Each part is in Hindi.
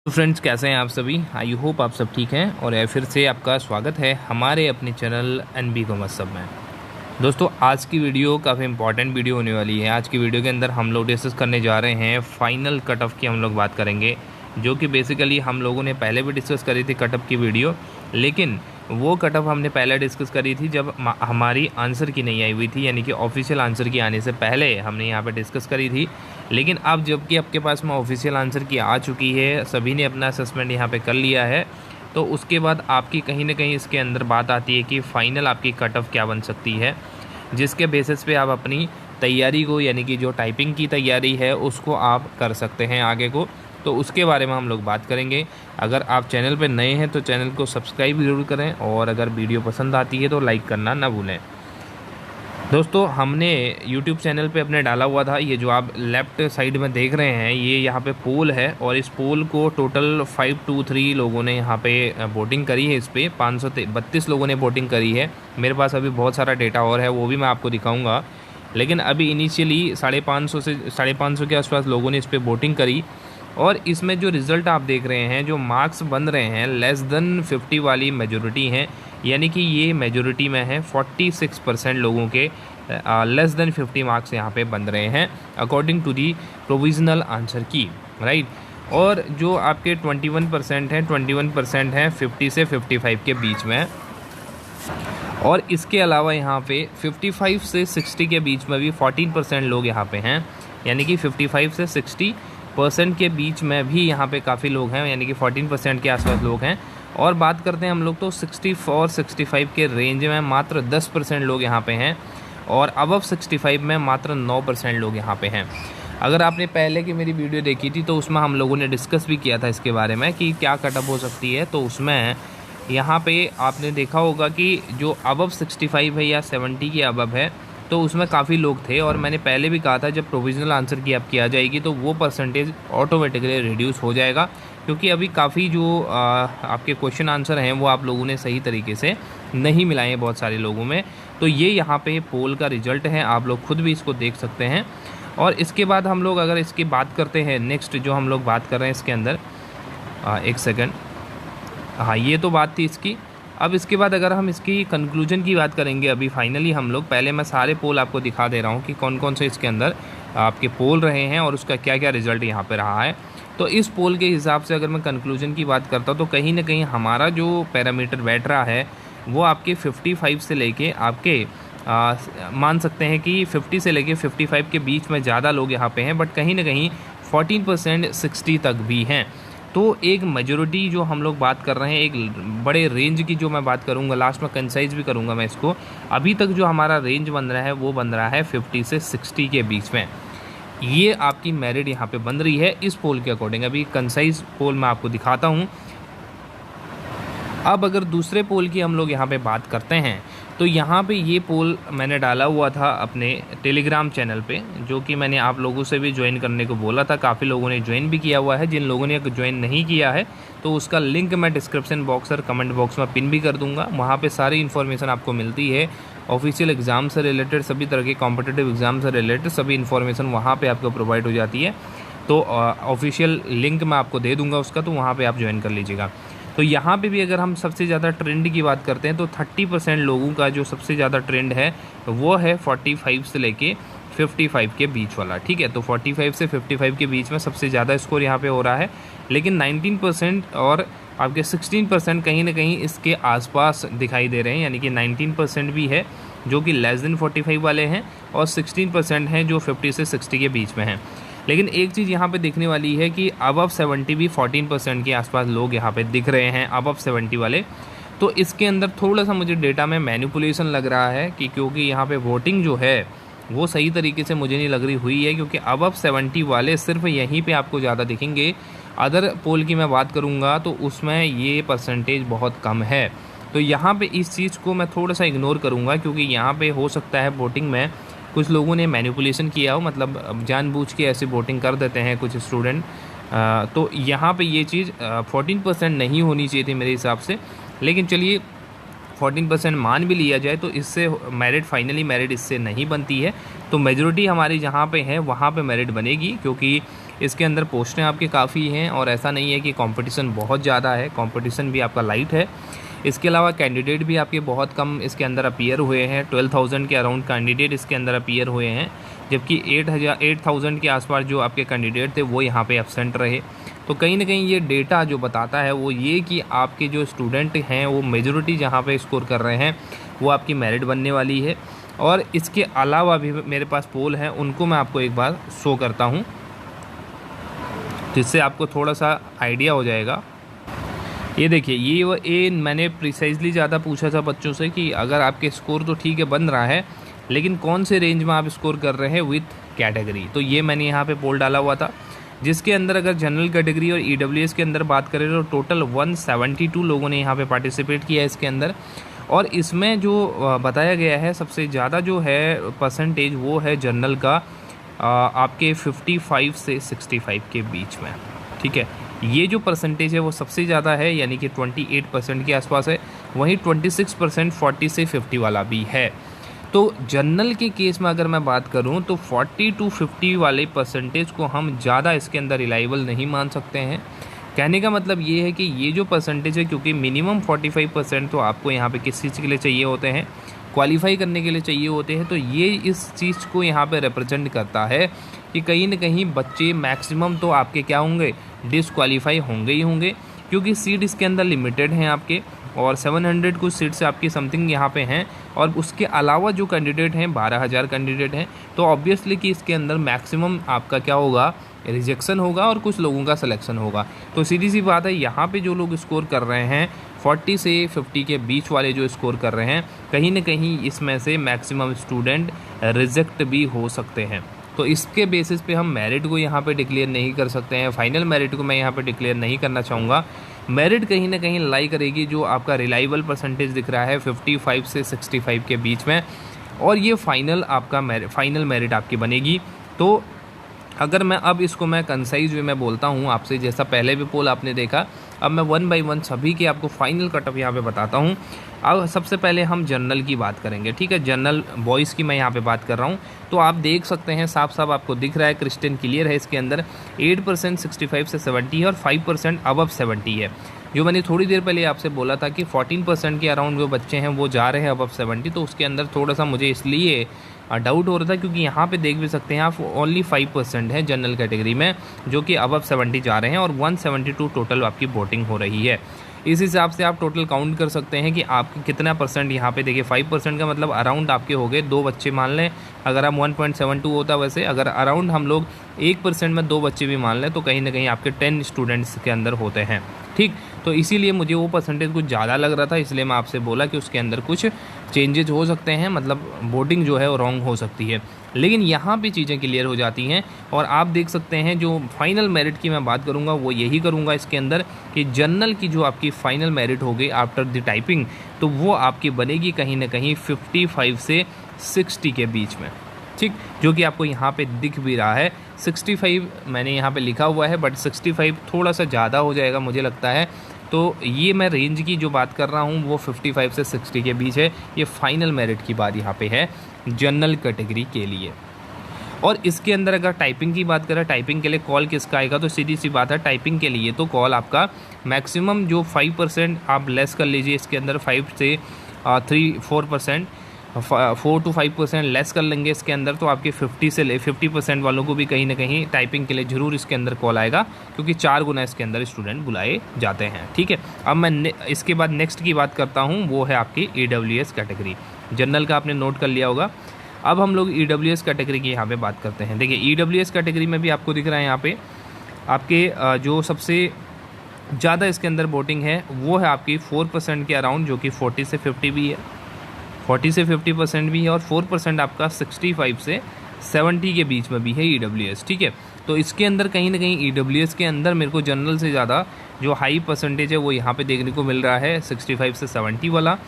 तो फ्रेंड्स, कैसे हैं आप सभी। आई होप आप सब ठीक हैं और फिर से आपका स्वागत है हमारे अपने चैनल एनबी कॉमर्स सब में। दोस्तों, आज की वीडियो काफ़ी इंपॉर्टेंट वीडियो होने वाली है। आज की वीडियो के अंदर हम लोग डिस्कस करने जा रहे हैं फाइनल कट ऑफ की हम लोग बात करेंगे, जो कि बेसिकली हम लोगों ने पहले भी डिस्कस करी थी कट ऑफ की वीडियो, लेकिन वो कट ऑफ हमने पहले डिस्कस करी थी जब हमारी आंसर की नहीं आई हुई थी, यानी कि ऑफिशियल आंसर की आने से पहले हमने यहाँ पे डिस्कस करी थी। लेकिन अब जबकि आपके पास में ऑफिशियल आंसर की आ चुकी है, सभी ने अपना असेसमेंट यहाँ पे कर लिया है, तो उसके बाद आपकी कहीं ना कहीं इसके अंदर बात आती है कि फ़ाइनल आपकी कट ऑफ क्या बन सकती है, जिसके बेसिस पे आप अपनी तैयारी को, यानी कि जो टाइपिंग की तैयारी है उसको आप कर सकते हैं आगे को। तो उसके बारे में हम लोग बात करेंगे। अगर आप चैनल पर नए हैं तो चैनल को सब्सक्राइब ज़रूर करें, और अगर वीडियो पसंद आती है तो लाइक करना ना भूलें। दोस्तों, हमने YouTube चैनल पे अपने डाला हुआ था, ये जो आप लेफ़्ट साइड में देख रहे हैं, ये यहाँ पे पोल है, और इस पोल को टोटल 523 लोगों ने यहाँ पे वोटिंग करी है। इस पर 532 लोगों ने वोटिंग करी है। मेरे पास अभी बहुत सारा डेटा और है, वो भी मैं आपको दिखाऊंगा। लेकिन अभी इनिशियली 550 से 550 के आसपास लोगों ने इस पर वोटिंग करी, और इसमें जो रिज़ल्ट आप देख रहे हैं, जो मार्क्स बन रहे हैं, लेस देन 50 वाली मेजोरिटी हैं, यानी कि ये मेजोरिटी में है। 46% लोगों के लेस देन 50 मार्क्स यहाँ पे बन रहे हैं according to the provisional answer key, right. और जो आपके 21% हैं, 21% हैं 50 से 55 के बीच में। और इसके अलावा यहाँ पे 55 से 60 के बीच में भी 14% लोग यहाँ पे हैं, यानी कि 55 से 60% के बीच में भी यहाँ पे काफ़ी लोग हैं, यानी कि 14% के आसपास लोग हैं। और बात करते हैं हम लोग तो 64 65 के रेंज में मात्र 10% लोग यहाँ पे हैं, और अबव 65 में मात्र 9% लोग यहाँ पे हैं। अगर आपने पहले की मेरी वीडियो देखी थी तो उसमें हम लोगों ने डिस्कस भी किया था इसके बारे में कि क्या कटअप हो सकती है। तो उसमें यहाँ पे आपने देखा होगा कि जो अबव 65 है या 70 के अबव है, तो उसमें काफ़ी लोग थे। और मैंने पहले भी कहा था जब प्रोविज़नल आंसर की आपकी आ जाएगी तो वो परसेंटेज ऑटोमेटिकली रिड्यूस हो जाएगा, क्योंकि अभी काफ़ी जो आपके क्वेश्चन आंसर हैं वो आप लोगों ने सही तरीके से नहीं मिलाए हैं बहुत सारे लोगों में। तो ये यहाँ पे पोल का रिजल्ट है, आप लोग खुद भी इसको देख सकते हैं। और इसके बाद हम लोग अगर इसकी बात करते हैं, नेक्स्ट जो हम लोग बात कर रहे हैं इसके अंदर, एक सेकेंड, हाँ ये तो बात थी इसकी। अब इसके बाद अगर हम इसकी कंक्लूजन की बात करेंगे, अभी फाइनली हम लोग, पहले मैं सारे पोल आपको दिखा दे रहा हूँ कि कौन कौन से इसके अंदर आपके पोल रहे हैं और उसका क्या क्या रिजल्ट यहाँ पे रहा है। तो इस पोल के हिसाब से अगर मैं कंक्लूजन की बात करता हूँ तो कहीं ना कहीं हमारा जो पैरामीटर बैठ रहा है वो आपके 55 से लेके आपके मान सकते हैं कि 50 से लेके 55 के बीच में ज़्यादा लोग यहाँ पे हैं, बट कहीं ना कहीं 14% 60 तक भी हैं। तो एक मेजोरिटी जो हम लोग बात कर रहे हैं, एक बड़े रेंज की जो मैं बात करूंगा, लास्ट में कंसाइज भी करूंगा मैं इसको। अभी तक जो हमारा रेंज बन रहा है वो बन रहा है 50 से 60 के बीच में। ये आपकी मेरिट यहाँ पे बन रही है इस पोल के अकॉर्डिंग। अभी कंसाइज पोल मैं आपको दिखाता हूँ। अब अगर दूसरे पोल की हम लोग यहाँ पे बात करते हैं, तो यहाँ पे ये पोल मैंने डाला हुआ था अपने टेलीग्राम चैनल पे, जो कि मैंने आप लोगों से भी ज्वाइन करने को बोला था। काफ़ी लोगों ने ज्वाइन भी किया हुआ है। जिन लोगों ने ज्वाइन नहीं किया है तो उसका लिंक मैं डिस्क्रिप्शन बॉक्स और कमेंट बॉक्स में पिन भी कर दूंगा। वहाँ पे सारी इन्फॉर्मेशन आपको मिलती है, ऑफिशियल एग्ज़ाम से रिलेटेड, सभी तरह के कॉम्पिटिटिव एग्ज़ाम से रिलेटेड सभी इन्फॉर्मेशन वहाँ पर आपको प्रोवाइड हो जाती है। तो ऑफिशियल लिंक मैं आपको दे दूँगा उसका, तो वहाँ पर आप ज्वाइन कर लीजिएगा। तो यहाँ पे भी अगर हम सबसे ज़्यादा ट्रेंड की बात करते हैं तो 30% लोगों का जो सबसे ज़्यादा ट्रेंड है वो है 45 से लेके 55 के बीच वाला, ठीक है। तो 45 से 55 के बीच में सबसे ज़्यादा स्कोर यहाँ पे हो रहा है। लेकिन 19% और आपके 16% कहीं ना कहीं इसके आसपास दिखाई दे रहे हैं, यानी कि 19% भी है जो कि लेस देन 45 वाले हैं, और 16% हैं जो 50 से 60 के बीच में हैं। लेकिन एक चीज़ यहाँ पे देखने वाली है कि अबव 70 भी 14% के आसपास लोग यहाँ पे दिख रहे हैं, अबव 70 वाले। तो इसके अंदर थोड़ा सा मुझे डेटा में मैनिपुलेशन लग रहा है कि क्योंकि यहाँ पे वोटिंग जो है वो सही तरीके से मुझे नहीं लग रही हुई है, क्योंकि अबव 70 वाले सिर्फ यहीं पे आपको ज़्यादा दिखेंगे। अदर पोल की मैं बात करूँगा तो उसमें ये परसेंटेज बहुत कम है। तो यहाँ पर इस चीज़ को मैं थोड़ा सा इग्नोर करूँगा, क्योंकि यहाँ पर हो सकता है वोटिंग में कुछ लोगों ने मैनिपुलेशन किया हो, मतलब जानबूझ के ऐसे वोटिंग कर देते हैं कुछ स्टूडेंट। तो यहाँ पे ये चीज़ 14% नहीं होनी चाहिए थी मेरे हिसाब से। लेकिन चलिए 14% मान भी लिया जाए तो इससे मेरिट, फाइनली मेरिट इससे नहीं बनती है। तो मेजॉरिटी हमारी जहाँ पे है वहाँ पे मेरिट बनेगी, क्योंकि इसके अंदर पोस्टें आपके काफ़ी हैं और ऐसा नहीं है कि कंपटीशन बहुत ज़्यादा है, कंपटीशन भी आपका लाइट है। इसके अलावा कैंडिडेट भी आपके बहुत कम इसके अंदर अपीयर हुए हैं, 12,000 के अराउंड कैंडिडेट इसके अंदर अपीयर हुए हैं, जबकि 8,000 के आसपास जो आपके कैंडिडेट थे वो यहाँ पे एब्सेंट रहे। तो कहीं ना कहीं ये डेटा जो बताता है वो ये कि आपके जो स्टूडेंट हैं वो मेजॉरिटी जहाँ पे स्कोर कर रहे हैं वो आपकी मेरिट बनने वाली है। और इसके अलावा भी मेरे पास पोल हैं, उनको मैं आपको एक बार शो करता हूँ जिससे आपको थोड़ा सा आइडिया हो जाएगा। ये देखिए, ये मैंने प्रिसाइजली ज़्यादा पूछा था बच्चों से कि अगर आपके स्कोर तो ठीक है बन रहा है, लेकिन कौन से रेंज में आप स्कोर कर रहे हैं विथ कैटेगरी। तो ये मैंने यहाँ पे पोल डाला हुआ था, जिसके अंदर अगर जनरल कैटेगरी और ईडब्ल्यूएस के अंदर बात करें तो टोटल 172 लोगों ने यहाँ पे पार्टिसिपेट किया है इसके अंदर। और इसमें जो बताया गया है सबसे ज़्यादा जो है परसेंटेज वो है जनरल का आपके 55 से 65 के बीच में। ठीक है, ये जो परसेंटेज है वो सबसे ज़्यादा है, यानी कि 28% के आसपास है। वहीं 26% 40 से 50 वाला भी है। तो जनरल के केस में अगर मैं बात करूं तो 40 to 50 वाले परसेंटेज को हम ज़्यादा इसके अंदर रिलायबल नहीं मान सकते हैं। कहने का मतलब ये है कि ये जो परसेंटेज है, क्योंकि मिनिमम 45% तो आपको यहाँ पे किस चीज़ के लिए चाहिए होते हैं, क्वालिफाई करने के लिए चाहिए होते हैं। तो ये इस चीज़ को यहाँ पे रिप्रेजेंट करता है कि कहीं ना कहीं बच्चे मैक्सिमम तो आपके क्या होंगे, डिसक्वालीफाई होंगे ही होंगे, क्योंकि सीट इसके अंदर लिमिटेड हैं आपके, और 700 कुछ सीट्स आपकी समथिंग यहाँ पे हैं। और उसके अलावा जो कैंडिडेट हैं 12,000 कैंडिडेट हैं, तो ऑब्वियसली कि इसके अंदर मैक्सिमम आपका क्या होगा, रिजेक्शन होगा और कुछ लोगों का सिलेक्शन होगा। तो सीधी सी बात है, यहाँ पे जो लोग स्कोर कर रहे हैं 40 से 50 के बीच वाले जो स्कोर कर रहे हैं, कहीं ना कहीं इसमें से मैक्सिमम स्टूडेंट रिजेक्ट भी हो सकते हैं। तो इसके बेसिस पे हम मेरिट को यहाँ पे डिक्लेयर नहीं कर सकते हैं। फाइनल मेरिट को मैं यहाँ पे डिक्लेयर नहीं करना चाहूँगा। मेरिट कहीं ना कहीं लाई करेगी जो आपका रिलायबल परसेंटेज दिख रहा है 55 से 65 के बीच में, और ये फाइनल आपका फाइनल मेरिट आपकी बनेगी। तो अगर मैं अब इसको मैं कंसाइज वे में बोलता हूँ आपसे, जैसा पहले भी पोल आपने देखा, अब मैं 1 बाई 1 सभी के आपको फाइनल कटअप यहाँ पे बताता हूँ। अब सबसे पहले हम जनरल की बात करेंगे। ठीक है, जनरल बॉयज़ की मैं यहाँ पे बात कर रहा हूँ। तो आप देख सकते हैं साफ साफ आपको दिख रहा है, क्रिस्टन क्लियर है, इसके अंदर 8% 65 से 70 है और 5% अबव 70 है। जो मैंने थोड़ी देर पहले आपसे बोला था कि 14% के अराउंड जो बच्चे हैं वो जा रहे हैं अबव 70, तो उसके अंदर थोड़ा सा मुझे इसलिए डाउट हो रहा था क्योंकि यहाँ पे देख भी सकते हैं आप, ओनली 5% है जनरल कैटेगरी में जो कि अबव 70 जा रहे हैं, और 172 टोटल आपकी वोटिंग हो रही है। इस हिसाब से आप टोटल काउंट कर सकते हैं कि आपके कितना परसेंट यहाँ पे देखिए, 5% का मतलब अराउंड आपके हो गए 2 बच्चे मान लें, अगर हम 1.72 होता वैसे, अगर अराउंड हम लोग 1% में 2 बच्चे भी मान लें तो कहीं ना कहीं आपके 10 स्टूडेंट्स के अंदर होते हैं। ठीक, तो इसीलिए मुझे वो परसेंटेज कुछ ज़्यादा लग रहा था, इसलिए मैं आपसे बोला कि उसके अंदर कुछ चेंजेज हो सकते हैं, मतलब वोटिंग जो है वो रॉन्ग हो सकती है। लेकिन यहाँ पे चीज़ें क्लियर हो जाती हैं, और आप देख सकते हैं जो फाइनल मेरिट की मैं बात करूँगा वो यही करूँगा इसके अंदर कि जनरल की जो आपकी फाइनल मेरिट होगी आफ्टर द टाइपिंग, तो वो आपकी बनेगी कहीं ना कहीं 55 से 60 के बीच में। ठीक, जो कि आपको यहाँ पे दिख भी रहा है। 65 मैंने यहाँ पे लिखा हुआ है, बट 65 थोड़ा सा ज़्यादा हो जाएगा मुझे लगता है। तो ये मैं रेंज की जो बात कर रहा हूँ वो 55 से 60 के बीच है। ये फाइनल मेरिट की बात यहाँ पे है जनरल कैटेगरी के लिए। और इसके अंदर अगर टाइपिंग की बात करें, टाइपिंग के लिए कॉल किसका आएगा, तो सीधी सी बात है, टाइपिंग के लिए तो कॉल आपका मैक्सिमम जो 5% आप लेस कर लीजिए, इसके अंदर 5 से 4% 4 to 5% लेस कर लेंगे इसके अंदर, तो आपके 50% वालों को भी कहीं ना कहीं टाइपिंग के लिए ज़रूर इसके अंदर कॉल आएगा, क्योंकि 4 गुना इसके अंदर स्टूडेंट बुलाए जाते हैं। ठीक है, अब मैं इसके बाद नेक्स्ट की बात करता हूँ, वो है आपकी EWS कैटेगरी। जनरल का आपने नोट कर लिया होगा। अब हम लोग EWS कैटेगरी की यहाँ पे बात करते हैं। देखिए, EWS कैटेगरी में भी आपको दिख रहा है यहाँ पे आपके जो सबसे ज़्यादा इसके अंदर वोटिंग है वो है आपकी 4% के अराउंड, जो कि 40 से 50 भी है, 40 से 50% भी है, और 4% आपका 65 से 70 के बीच में भी है EWS। ठीक है, तो इसके अंदर कहीं ना कहीं EWS के अंदर मेरे को जनरल से ज़्यादा जो हाई परसेंटेज है वो यहाँ पे देखने को मिल रहा है 65 से 70 वाला।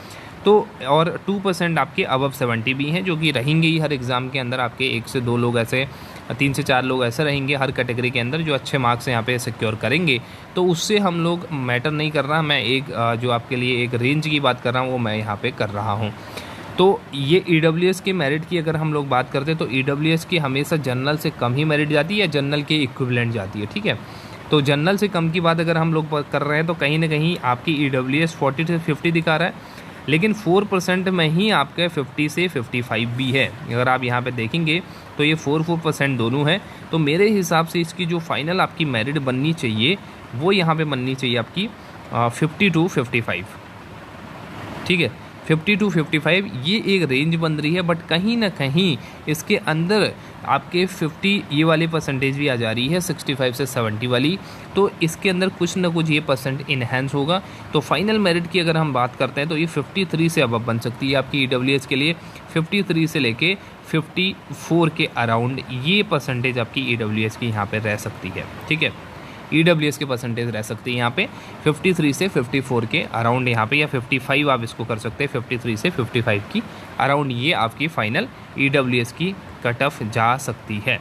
तो और 2% आपके अबव 70 भी हैं, जो कि रहेंगे ही हर एग्ज़ाम के अंदर। आपके 1 से 2 लोग ऐसे, 3 से 4 लोग ऐसे रहेंगे हर कैटेगरी के अंदर जो अच्छे मार्क्स यहाँ पे सिक्योर करेंगे। तो उससे हम लोग मैटर नहीं कर रहा, मैं एक जो आपके लिए एक रेंज की बात कर रहा हूँ वो मैं यहाँ पे कर रहा हूँ। तो ये ईडब्ल्यूएस के मेरिट की अगर हम लोग बात करते हैं तो ईडब्ल्यूएस की हमेशा जनरल से कम ही मेरिट जाती है या जनरल के इक्विवेलेंट जाती है, ठीक है। तो जनरल से कम की बात अगर हम लोग कर रहे हैं तो कहीं ना कहीं आपकी ईडब्ल्यूएस 40 से 50 दिखा रहा है, लेकिन 4% में ही आपके 50 से 55 भी है। अगर आप यहाँ पे देखेंगे तो ये 4% दोनों है। तो मेरे हिसाब से इसकी जो फाइनल आपकी मेरिट बननी चाहिए वो यहाँ पे बननी चाहिए आपकी 50 to 55, ठीक है। 50 to 55 ये एक रेंज बन रही है, बट कहीं ना कहीं इसके अंदर आपके 50 ये वाली परसेंटेज भी आ जा रही है 65 से 70 वाली, तो इसके अंदर कुछ ना कुछ ये परसेंट इन्हेंस होगा। तो फाइनल मेरिट की अगर हम बात करते हैं तो ये 53 से अब बन सकती है आपकी ईडब्ल्यूएस के लिए। 53 से लेके 54 के अराउंड ये परसेंटेज आपकी ईडब्ल्यूएस की यहाँ पे रह सकती है, ठीक है। ईडब्ल्यूएस के परसेंटेज रह सकती है यहाँ पे 53 से 54 के अराउंड यहाँ पे, या 55 आप इसको कर सकते हैं 53 से 55 की अराउंड, ये आपकी फाइनल ईडब्ल्यूएस की कट ऑफ जा सकती है।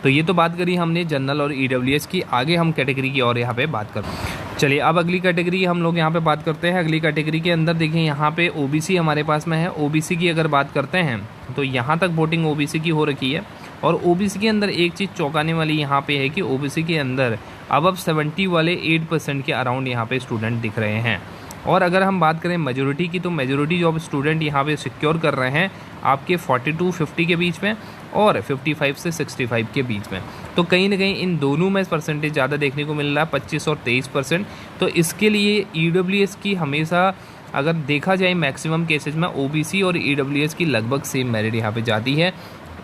तो ये तो बात करी हमने जनरल और ईडब्ल्यूएस की। आगे हम कैटेगरी की और यहाँ पे बात करते हैं। चलिए अब अगली कैटेगरी हम लोग यहाँ पे बात करते हैं। अगली कैटेगरी के अंदर देखिए यहाँ पे ओबीसी हमारे पास में है। ओबीसी की अगर बात करते हैं तो यहाँ तक वोटिंग ओबीसी की हो रखी है, और ओबीसी के अंदर एक चीज़ चौंकाने वाली यहाँ पे है कि ओबीसी के अंदर अब 70 वाले 8% के अराउंड यहाँ पे स्टूडेंट दिख रहे हैं। और अगर हम बात करें मेजोरिटी की, तो मेजोरिटी जो स्टूडेंट यहाँ पे सिक्योर कर रहे हैं आपके 42-50 के बीच में और 55 से 65 के बीच में। तो कहीं ना कहीं इन दोनों में परसेंटेज ज़्यादा देखने को मिल रहा है, 25 और 23%। तो इसके लिए ईडब्ल्यूएस की हमेशा अगर देखा जाए मैक्सिमम केसेज में ओबीसी और ईडब्ल्यूएस की लगभग सेम मेरिट यहाँ पे जाती है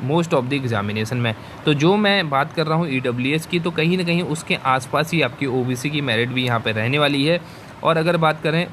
मोस्ट ऑफ द एग्जामिनेशन में। तो जो मैं बात कर रहा हूँ ईडब्ल्यूएस की, तो कहीं ना कहीं उसके आसपास ही आपकी ओबीसी की मेरिट भी यहाँ पे रहने वाली है। और अगर बात करें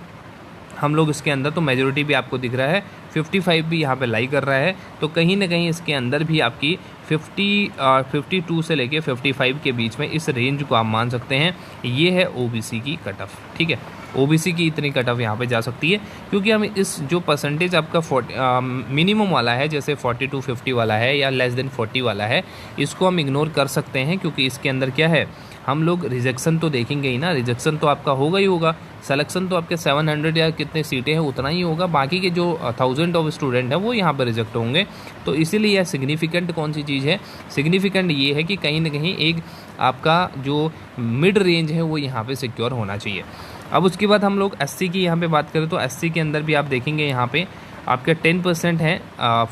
हम लोग इसके अंदर, तो मेजोरिटी भी आपको दिख रहा है 55 भी यहाँ पे लाई कर रहा है। तो कहीं ना कहीं इसके अंदर भी आपकी 52 से लेके 55 के बीच में इस रेंज को आप मान सकते हैं, ये है ओबीसी की कट ऑफ, ठीक है। ओबीसी की इतनी कट ऑफ यहाँ पे जा सकती है, क्योंकि हम इस जो परसेंटेज आपका मिनिमम वाला है, जैसे 40 to 50 वाला है या लेस देन 40 वाला है, इसको हम इग्नोर कर सकते हैं, क्योंकि इसके अंदर क्या है, हम लोग रिजेक्शन तो देखेंगे ही ना। रिजेक्शन तो आपका होगा ही होगा, सिलेक्शन तो आपके 700 या कितने सीटें हैं उतना ही होगा, बाकी के जो 1000 ऑफ स्टूडेंट हैं वो यहाँ पर रिजेक्ट होंगे। तो इसीलिए यह सिग्निफिकेंट कौन सी चीज़ है, सिग्निफिकेंट ये है कि कहीं ना कहीं एक आपका जो मिड रेंज है वो यहाँ पे सिक्योर होना चाहिए। अब उसके बाद हम लोग एससी की यहाँ पे बात करें तो एससी के अंदर भी आप देखेंगे यहाँ पे आपके 10% हैं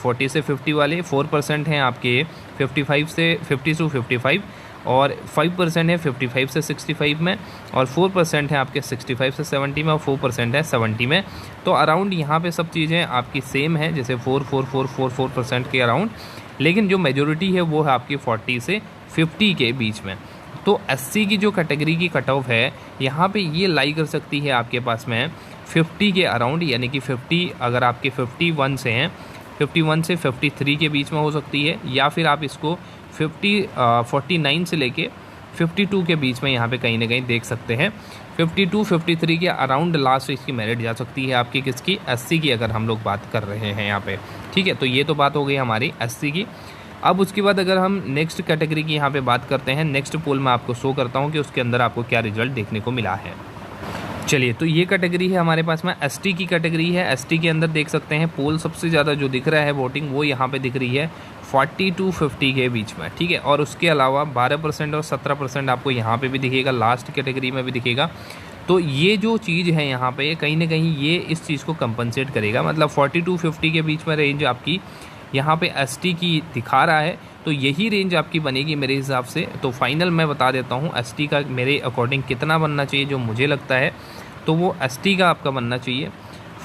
40 से 50 वाले, 4% हैं आपके 55 से 50 to 55, और 5% है 55 से 65 में, और 4% है आपके 65 से 70 में, और 4% है 70 में। तो अराउंड यहाँ पे सब चीज़ें आपकी सेम है, जैसे 4% के अराउंड, लेकिन जो मेजोरिटी है वो है आपकी 40 से 50 के बीच में। तो एससी की जो कैटेगरी की कट ऑफ है यहाँ पे ये लाई कर सकती है आपके पास में 50 के अराउंड, यानी कि 50 अगर आपके 51 से हैं, 51 से 53 के बीच में हो सकती है, या फिर आप इसको 49 से लेके 52 के बीच में यहाँ पे कहीं ना कहीं देख सकते हैं। 52-53 के अराउंड लास्ट इसकी मेरिट जा सकती है आपकी, किसकी, एससी की अगर हम लोग बात कर रहे हैं यहाँ पे, ठीक है। तो ये तो बात हो गई हमारी एससी की। अब उसके बाद अगर हम नेक्स्ट कैटेगरी की यहाँ पे बात करते हैं, नेक्स्ट पोल में आपको शो करता हूँ कि उसके अंदर आपको क्या रिजल्ट देखने को मिला है। चलिए, तो ये कैटेगरी है हमारे पास में, एसटी की कैटेगरी है। एसटी के अंदर देख सकते हैं पोल सबसे ज़्यादा जो दिख रहा है वोटिंग वो यहाँ पे दिख रही है 40 to 50 के बीच में, ठीक है। और उसके अलावा 12% और 17% आपको यहाँ पे भी दिखेगा, लास्ट कैटेगरी में भी दिखेगा। तो ये जो चीज़ है यहाँ पे कहीं ना कहीं ये इस चीज़ को कंपनसेट करेगा, मतलब 40 to 50 के बीच में रेंज आपकी यहाँ पे एसटी की दिखा रहा है, तो यही रेंज आपकी बनेगी मेरे हिसाब से। तो फाइनल मैं बता देता हूँ एसटी का मेरे अकॉर्डिंग कितना बनना चाहिए, जो मुझे लगता है तो वो एसटी का आपका बनना चाहिए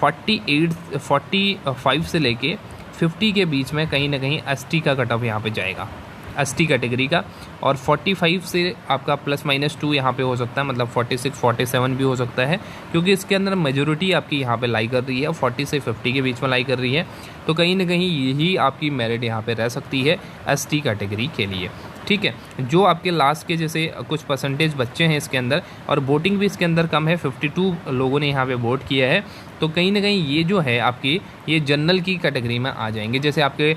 45 से लेके 50 के बीच में कहीं ना कहीं एसटी का कट ऑफ यहाँ पे जाएगा, एसटी कैटेगरी का। और 45 से आपका +-2 यहाँ पे हो सकता है, मतलब 46-47 भी हो सकता है, क्योंकि इसके अंदर मेजोरिटी आपकी यहाँ पे लाई कर रही है, 40 से 50 के बीच में लाई कर रही है। तो कहीं ना कहीं यही आपकी मेरिट यहाँ पे रह सकती है एसटी कैटेगरी के लिए, ठीक है। जो आपके लास्ट के जैसे कुछ परसेंटेज बच्चे हैं इसके अंदर, और वोटिंग भी इसके अंदर कम है, 52 लोगों ने यहाँ पे वोट किया है, तो कहीं ना कहीं ये जो है आपकी ये जनरल की कैटेगरी में आ जाएंगे। जैसे आपके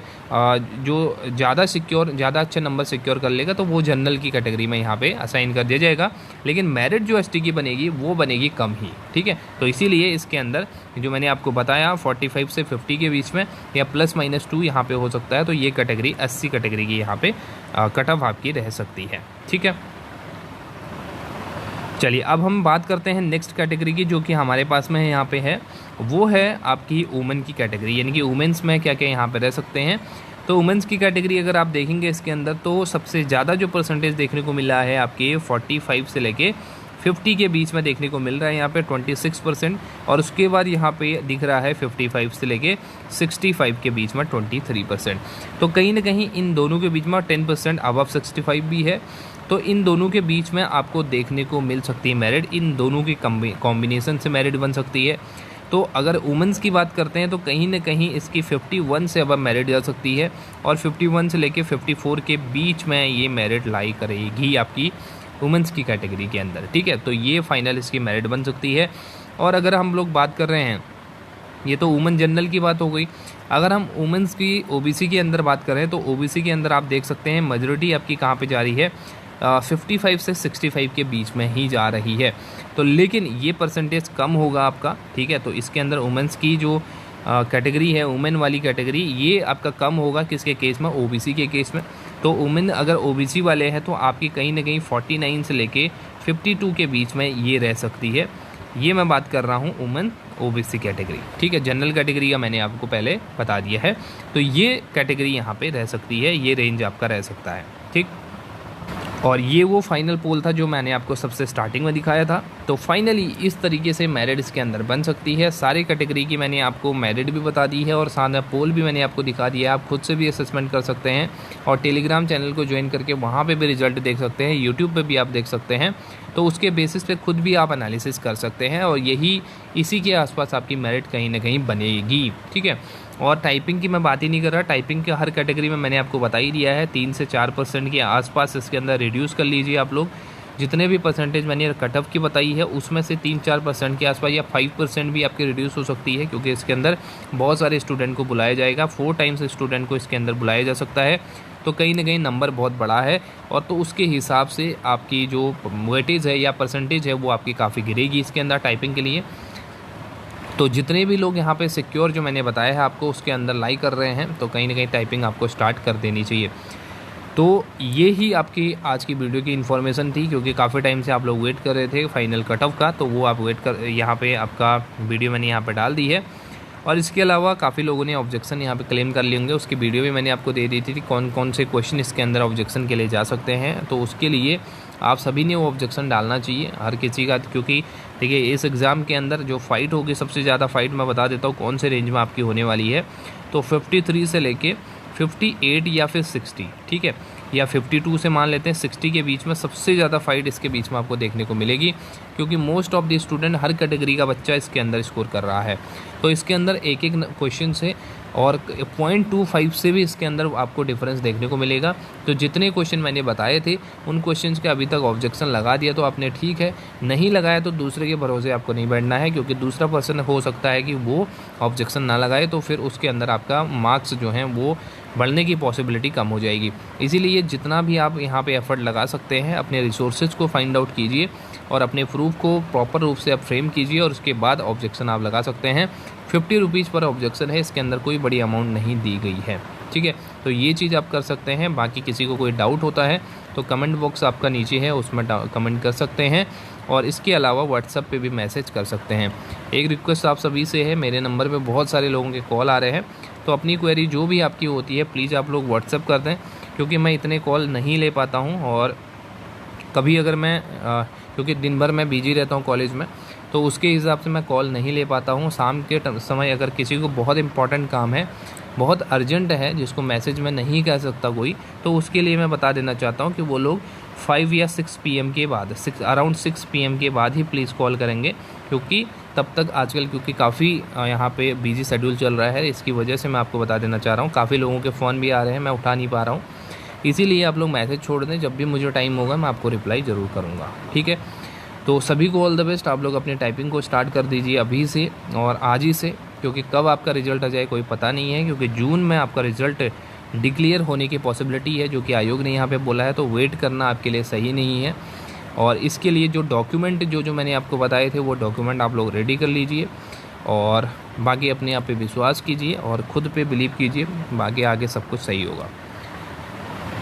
जो ज़्यादा अच्छे नंबर सिक्योर कर लेगा तो वो जनरल की कैटेगरी में यहाँ पे असाइन कर दिया जाएगा, लेकिन मेरिट जो एसटी की बनेगी वो बनेगी कम ही, ठीक है। तो इसीलिए इसके अंदर जो मैंने आपको बताया 45 से 50 के बीच में या +-2 यहाँ पे हो सकता है, तो ये कैटेगरी 80 कैटेगरी की यहाँ पे कट ऑफ आपकी रह सकती है, ठीक है। चलिए अब हम बात करते हैं नेक्स्ट कैटेगरी की, जो कि हमारे पास में है यहाँ पे है, वो है आपकी वुमेन की कैटेगरी, यानी कि वुमेंस में क्या क्या यहाँ पे रह सकते हैं। तो वुमेंस की कैटेगरी अगर आप देखेंगे इसके अंदर, तो सबसे ज़्यादा जो परसेंटेज देखने को मिला है आपके 45 से लेके 50 के बीच में देखने को मिल रहा है यहाँ पे 26%, और उसके बाद यहाँ पे दिख रहा है 55 से लेके 65 के बीच में 23%। तो कहीं ना कहीं इन दोनों के बीच में 10% अबव 65 भी है, तो इन दोनों के बीच में आपको देखने को मिल सकती है मेरिट, इन दोनों की कॉम्बिनेशन से मेरिट बन सकती है। तो अगर वुमेंस की बात करते हैं तो कहीं ना कहीं इसकी 51 से अब मेरिट जा सकती है, और 51 से लेके 54 के बीच में ये मेरिट लाई करेगी आपकी वुमेंस की कैटेगरी के अंदर, ठीक है। तो ये फाइनल इसकी मेरिट बन सकती है। और अगर हम लोग बात कर रहे हैं, ये तो वुमेन जनरल की बात हो गई, अगर हम वुमेंस की ओबीसी के अंदर बात करें तो ओबीसी के अंदर आप देख सकते हैं मेजॉरिटी आपकी कहाँ पे जा रही है, 55 से 65 के बीच में ही जा रही है। तो लेकिन ये परसेंटेज कम होगा आपका, ठीक है। तो इसके अंदर वुमेंस की जो कैटेगरी है, वुमेन वाली कैटेगरी, ये आपका कम होगा किसके केस में, ओबीसी के केस में। तो वुमेन अगर ओबीसी वाले हैं तो आपकी कहीं ना कहीं 49 से लेके 52 के बीच में ये रह सकती है। ये मैं बात कर रहा हूँ वुमेन ओबीसी कैटेगरी, ठीक है। जनरल कैटेगरी का मैंने आपको पहले बता दिया है, तो ये कैटेगरी यहाँ पे रह सकती है, ये रेंज आपका रह सकता है, ठीक। और ये वो फाइनल पोल था जो मैंने आपको सबसे स्टार्टिंग में दिखाया था। तो फाइनली इस तरीके से मेरिट इसके अंदर बन सकती है। सारी कैटेगरी की मैंने आपको मेरिट भी बता दी है, और साथ में पोल भी मैंने आपको दिखा दिया है। आप खुद से भी असेसमेंट कर सकते हैं, और टेलीग्राम चैनल को ज्वाइन करके वहाँ पे भी रिजल्ट देख सकते हैं, यूट्यूब पे भी आप देख सकते हैं। तो उसके बेसिस पे खुद भी आप एनालिसिस कर सकते हैं, और इसी के आसपास आपकी मेरिट कहीं ना कहीं बनेगी, ठीक है। और टाइपिंग की मैं बात ही नहीं कर रहा, टाइपिंग के हर कैटेगरी में मैंने आपको बता ही दिया है, 3 से 4% के आसपास इसके अंदर रिड्यूस कर लीजिए आप लोग। जितने भी परसेंटेज मैंने कट ऑफ की बताई है उसमें से 3-4% के आसपास या 5% भी आपकी रिड्यूस हो सकती है, क्योंकि इसके अंदर बहुत सारे स्टूडेंट को बुलाया जाएगा, 4 टाइम्स स्टूडेंट को इसके अंदर बुलाया जा सकता है। तो कहीं ना कहीं नंबर बहुत बड़ा है, और तो उसके हिसाब से आपकी जो वेटेज है या परसेंटेज है वो आपकी काफ़ी गिरेगी इसके अंदर टाइपिंग के लिए। तो जितने भी लोग यहाँ पे सिक्योर जो मैंने बताया है आपको उसके अंदर लाई कर रहे हैं, तो कहीं ना कहीं टाइपिंग आपको स्टार्ट कर देनी चाहिए। तो ये ही आपकी आज की वीडियो की इन्फॉर्मेशन थी, क्योंकि काफ़ी टाइम से आप लोग वेट कर रहे थे फाइनल कट ऑफ का, तो वो आप वेट कर, यहाँ पे आपका वीडियो मैंने यहाँ पे डाल दी है। और इसके अलावा काफ़ी लोगों ने ऑब्जेक्शन यहाँ पे क्लेम कर लिए होंगे, उसकी वीडियो भी मैंने आपको दे दी थी, कौन कौन से क्वेश्चन इसके अंदर ऑब्जेक्शन के लिए जा सकते हैं। तो उसके लिए आप सभी ने वो ऑब्जेक्शन डालना चाहिए हर किसी का, क्योंकि देखिए इस एग्ज़ाम के अंदर जो फाइट होगी, सबसे ज़्यादा फाइट मैं बता देता हूँ कौन से रेंज में आपकी होने वाली है। तो 53 से लेके 58 या फिर 60, ठीक है, या 52 से मान लेते हैं 60 के बीच में सबसे ज़्यादा फाइट इसके बीच में आपको देखने को मिलेगी, क्योंकि most of the student her category का बच्चा इसके अंदर स्कोर कर रहा है। तो इसके अंदर एक एक क्वेश्चन से और 0.25 से भी इसके अंदर आपको डिफरेंस देखने को मिलेगा। तो जितने क्वेश्चन मैंने बताए थे उन क्वेश्चंस के अभी तक ऑब्जेक्शन लगा दिया तो आपने ठीक है, नहीं लगाया तो दूसरे के भरोसे आपको नहीं बैठना है, क्योंकि दूसरा पर्सन हो सकता है कि वो ऑब्जेक्शन ना लगाए, तो फिर उसके अंदर आपका मार्क्स जो हैं वो बढ़ने की पॉसिबिलिटी कम हो जाएगी। इसीलिए जितना भी आप यहाँ पे एफर्ट लगा सकते हैं अपने रिसोर्सेज को फाइंड आउट कीजिए और अपने प्रूफ को प्रॉपर रूप से आप फ्रेम कीजिए, और उसके बाद ऑब्जेक्शन आप लगा सकते हैं। 50 रुपीज़ पर ऑब्जेक्शन है, इसके अंदर कोई बड़ी अमाउंट नहीं दी गई है, ठीक है। तो ये चीज़ आप कर सकते हैं। बाकी किसी को कोई डाउट होता है तो कमेंट बॉक्स आपका नीचे है, उसमें कमेंट कर सकते हैं, और इसके अलावा व्हाट्सएप पे भी मैसेज कर सकते हैं। एक रिक्वेस्ट आप सभी से है, मेरे नंबर पे बहुत सारे लोगों के कॉल आ रहे हैं, तो अपनी क्वेरी जो भी आपकी होती है प्लीज़ आप लोग व्हाट्सएप कर दें, क्योंकि मैं इतने कॉल नहीं ले पाता हूँ, और कभी अगर मैं क्योंकि दिन भर मैं बिजी रहता हूँ कॉलेज में, तो उसके हिसाब से मैं कॉल नहीं ले पाता हूँ। शाम के समय अगर किसी को बहुत इंपॉर्टेंट काम है, बहुत अर्जेंट है, जिसको मैसेज में नहीं कह सकता कोई, तो उसके लिए मैं बता देना चाहता हूँ कि वो लोग 5 या 6 PM के बाद, अराउंड 6 PM के बाद ही प्लीज़ कॉल करेंगे, क्योंकि तब तक आजकल क्योंकि काफ़ी यहाँ पे बिजी शेड्यूल चल रहा है, इसकी वजह से मैं आपको बता देना चाह रहा हूँ। काफ़ी लोगों के फ़ोन भी आ रहे हैं, मैं उठा नहीं पा रहा हूँ, इसीलिए आप लोग मैसेज छोड़ दें, जब भी मुझे टाइम होगा मैं आपको रिप्लाई ज़रूर करूँगा, ठीक है। तो सभी को ऑल द बेस्ट। आप लोग अपनी टाइपिंग को स्टार्ट कर दीजिए अभी से और आज ही से, क्योंकि कब आपका रिज़ल्ट आ जाए कोई पता नहीं है, क्योंकि जून में आपका रिज़ल्ट डिक्लेयर होने की पॉसिबिलिटी है, जो कि आयोग ने यहाँ पे बोला है। तो वेट करना आपके लिए सही नहीं है। और इसके लिए जो डॉक्यूमेंट जो मैंने आपको बताए थे वो डॉक्यूमेंट आप लोग रेडी कर लीजिए और बाकी अपने आप पे विश्वास कीजिए और ख़ुद पे बिलीव कीजिए, बाकी आगे सब कुछ सही होगा।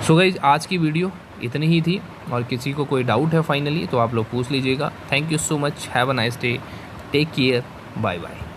सो गाइस, आज की वीडियो इतनी ही थी और किसी को कोई डाउट है फाइनली तो आप लोग पूछ लीजिएगा। Thank you so much, have a nice day, take care, bye bye.